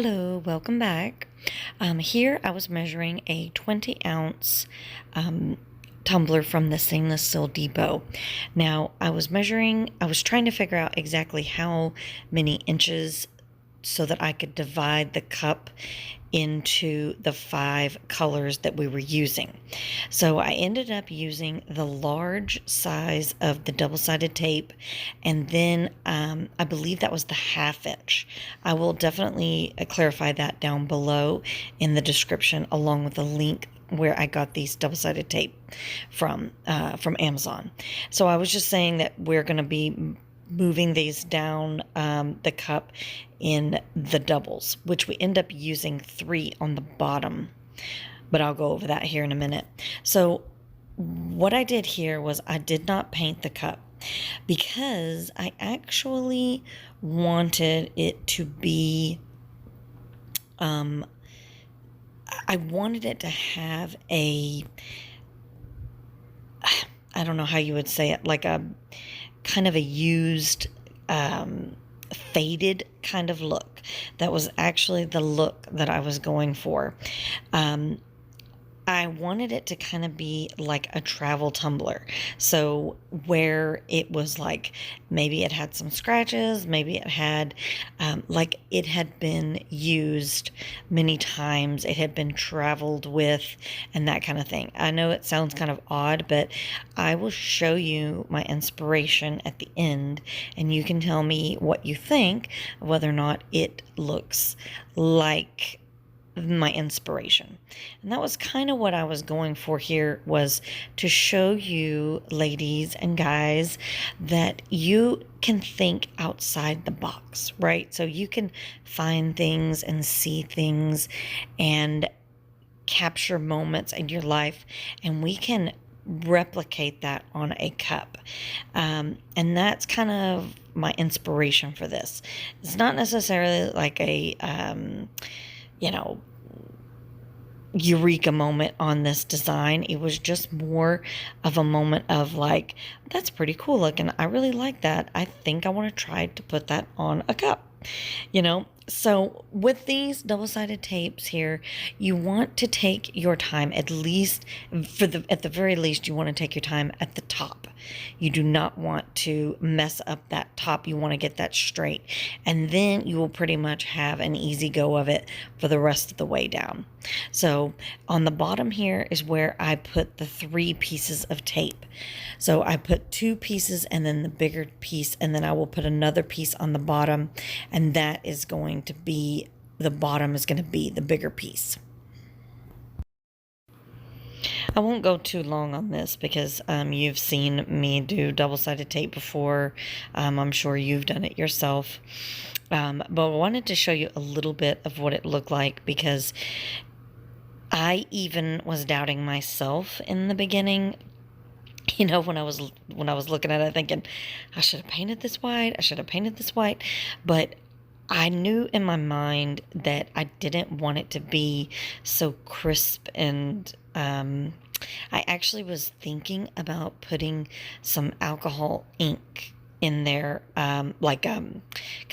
Hello, welcome back. Here I was measuring a 20-ounce tumbler from the Stainless Steel Depot. Now, I was trying to figure out exactly how many inches so that I could divide the cup into the 5 colors that we were using. So I ended up using the large size of the double-sided tape, and then I believe that was the 1/2 inch. I will definitely clarify that down below in the description, along with the link where I got these double-sided tape from Amazon. So I was just saying that we're going to be moving these down the cup in the doubles, which we end up using 3 on the bottom, but I'll go over that here in a minute. So what I did here was I did not paint the cup because I actually wanted it to be I wanted it to have a, I don't know how you would say it, like a kind of a used, faded kind of look. That was actually the look that I was going for. I wanted it to kind of be like a travel tumbler. So where it was like, maybe it had some scratches, maybe it had, like it had been used many times, it had been traveled with, and that kind of thing. I know it sounds kind of odd, but I will show you my inspiration at the end, and you can tell me what you think, whether or not it looks like my inspiration. And that was kind of what I was going for here, was to show you, ladies and guys, that you can think outside the box, right? So you can find things and see things and capture moments in your life, and we can replicate that on a cup. And that's kind of my inspiration for this. It's not necessarily like a you know, eureka moment on this design. It was just more of a moment of like, that's pretty cool looking. I really like that. I think I want to try to put that on a cup, you know? So with these double-sided tapes here, you want to take your time, at least at the very least, you want to take your time at the top. You do not want to mess up that top. You want to get that straight, and then you will pretty much have an easy go of it for the rest of the way down. So on the bottom here is where I put the 3 pieces of tape. So I put 2 pieces and then the bigger piece, and then I will put another piece on the bottom, and that is going to be, the bottom is going to be the bigger piece. I won't go too long on this because you've seen me do double-sided tape before. I'm sure you've done it yourself. But I wanted to show you a little bit of what it looked like, because I even was doubting myself in the beginning. You know, when I was looking at it, thinking, I should have painted this white. I should have painted this white. But I knew in my mind that I didn't want it to be so crisp, and I actually was thinking about putting some alcohol ink in there, kind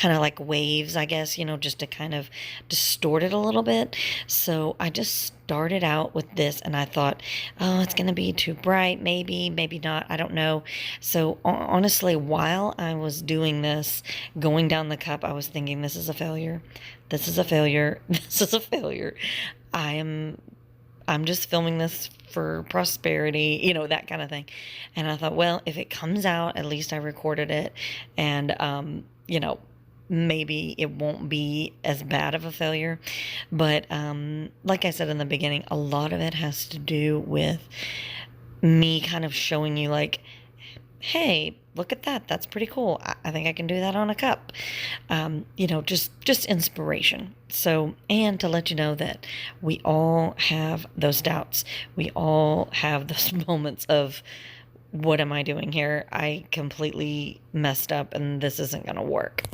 of like waves, I guess, you know, just to kind of distort it a little bit. So I just started out with this, and I thought, oh, it's going to be too bright, maybe not, I don't know. So honestly, while I was doing this, going down the cup, I was thinking, this is a failure, this is a failure, this is a failure. I'm just filming this for prosperity, you know, that kind of thing. And I thought, well, if it comes out, at least I recorded it. And, you know, maybe it won't be as bad of a failure. But like I said in the beginning, a lot of it has to do with me kind of showing you, like, hey, look at that. That's pretty cool. I think I can do that on a cup. You know, just inspiration. So, and to let you know that we all have those doubts. We all have those moments of, what am I doing here? I completely messed up and this isn't going to work.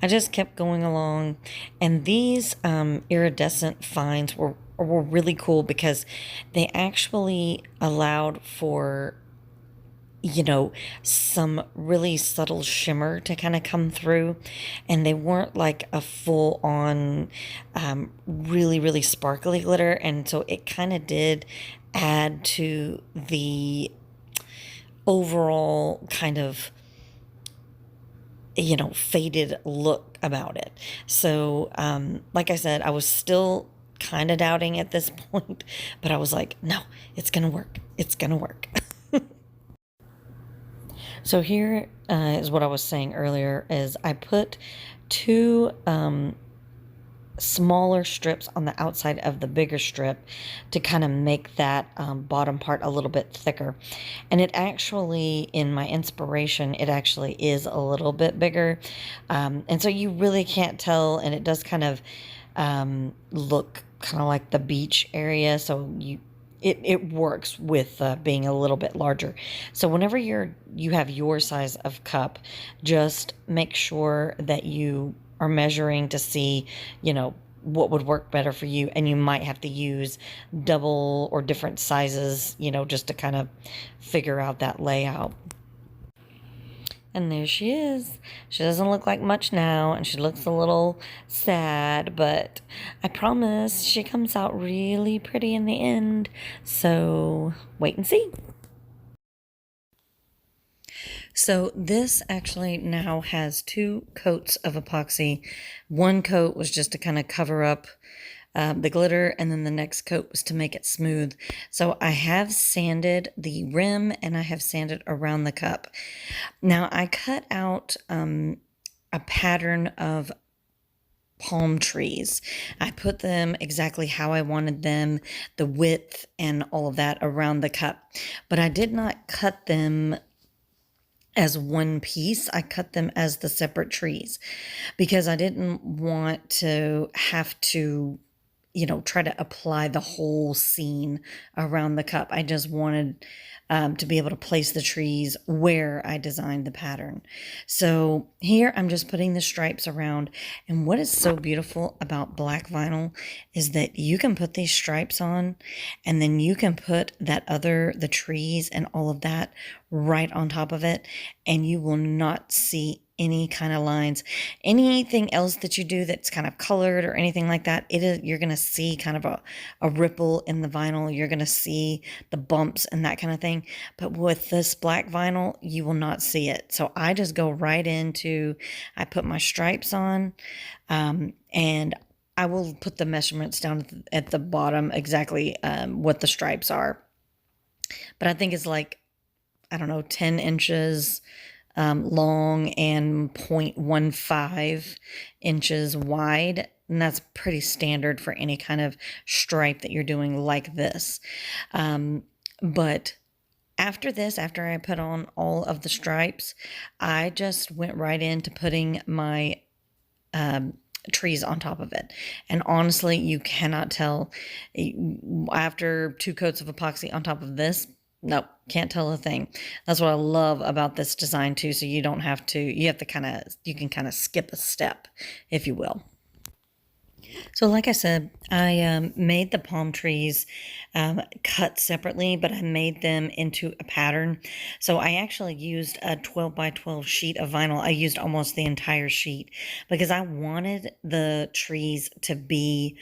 I just kept going along, and these iridescent finds were really cool because they actually allowed for you know, some really subtle shimmer to kind of come through. And they weren't like a full on, really, really sparkly glitter. And so it kind of did add to the overall kind of, faded look about it. So, like I said, I was still kind of doubting at this point, but I was like, no, it's going to work. It's going to work. So here is what I was saying earlier is I put two smaller strips on the outside of the bigger strip to kind of make that bottom part a little bit thicker. And it actually, in my inspiration, it actually is a little bit bigger. And so you really can't tell, and it does kind of look kind of like the beach area. So it works with being a little bit larger. So whenever you have your size of cup, just make sure that you are measuring to see, what would work better for you. And you might have to use double or different sizes, just to kind of figure out that layout. And there she is. She doesn't look like much now, and she looks a little sad, but I promise she comes out really pretty in the end. So wait and see. So this actually now has 2 coats of epoxy. One coat was just to kind of cover up the glitter, and then the next coat was to make it smooth. So I have sanded the rim and I have sanded around the cup. Now I cut out a pattern of palm trees. I put them exactly how I wanted them, the width and all of that around the cup, but I did not cut them as one piece. I cut them as the separate trees because I didn't want to have to, try to apply the whole scene around the cup. I just wanted to be able to place the trees where I designed the pattern. So here I'm just putting the stripes around. And what is so beautiful about black vinyl is that you can put these stripes on, and then you can put the trees and all of that right on top of it, and you will not see any kind of lines. Anything else that you do that's kind of colored or anything like that, you're going to see kind of a ripple in the vinyl. You're going to see the bumps and that kind of thing. But with this black vinyl, you will not see it. So I just go right into, I put my stripes on, and I will put the measurements down at the bottom, exactly what the stripes are. But I think it's like, I don't know, 10 inches long and 0.15 inches wide. And that's pretty standard for any kind of stripe that you're doing like this. But after this, after I put on all of the stripes, I just went right into putting my trees on top of it. And honestly, you cannot tell after 2 coats of epoxy on top of this. Nope, can't tell a thing. That's what I love about this design too. So you don't have to, you can kind of skip a step, if you will. So like I said, I made the palm trees cut separately, but I made them into a pattern. So I actually used a 12 by 12 sheet of vinyl. I used almost the entire sheet because I wanted the trees to be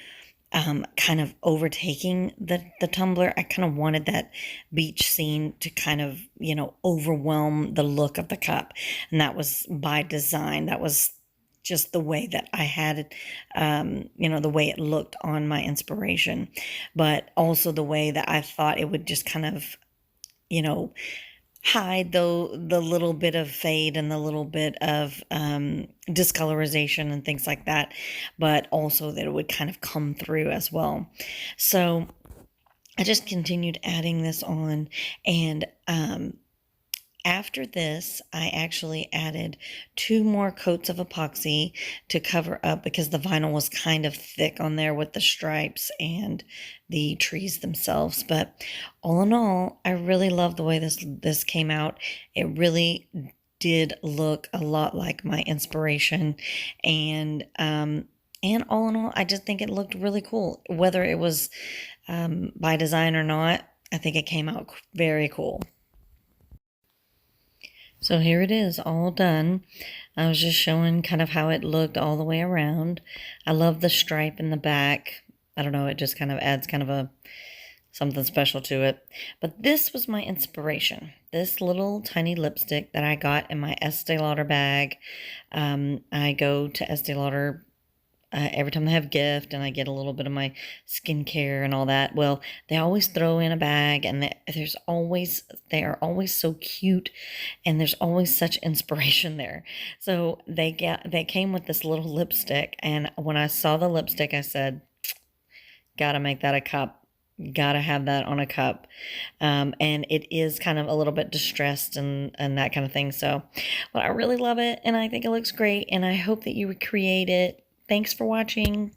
kind of overtaking the tumbler. I kind of wanted that beach scene to kind of, overwhelm the look of the cup. And that was by design. That was just the way that I had it, the way it looked on my inspiration, but also the way that I thought it would just kind of, hide the little bit of fade and the little bit of discolorization and things like that, but also that it would kind of come through as well. So I just continued adding this on, and after this, I actually added 2 more coats of epoxy to cover up because the vinyl was kind of thick on there with the stripes and the trees themselves. But all in all, I really love the way this came out. It really did look a lot like my inspiration, and all in all, I just think it looked really cool. Whether it was by design or not, I think it came out very cool. So here it is, all done. I was just showing kind of how it looked all the way around. I love the stripe in the back. I don't know, it just kind of adds kind of a something special to it. But this was my inspiration. This little tiny lipstick that I got in my Estee Lauder bag. I go to Estee Lauder every time they have gift, and I get a little bit of my skincare and all that. Well, they always throw in a bag, and they are always so cute, and there's always such inspiration there. So they came with this little lipstick, and when I saw the lipstick, I said, gotta make that a cup. Gotta have that on a cup. And it is kind of a little bit distressed and that kind of thing. So, but I really love it, and I think it looks great, and I hope that you recreate it. Thanks for watching.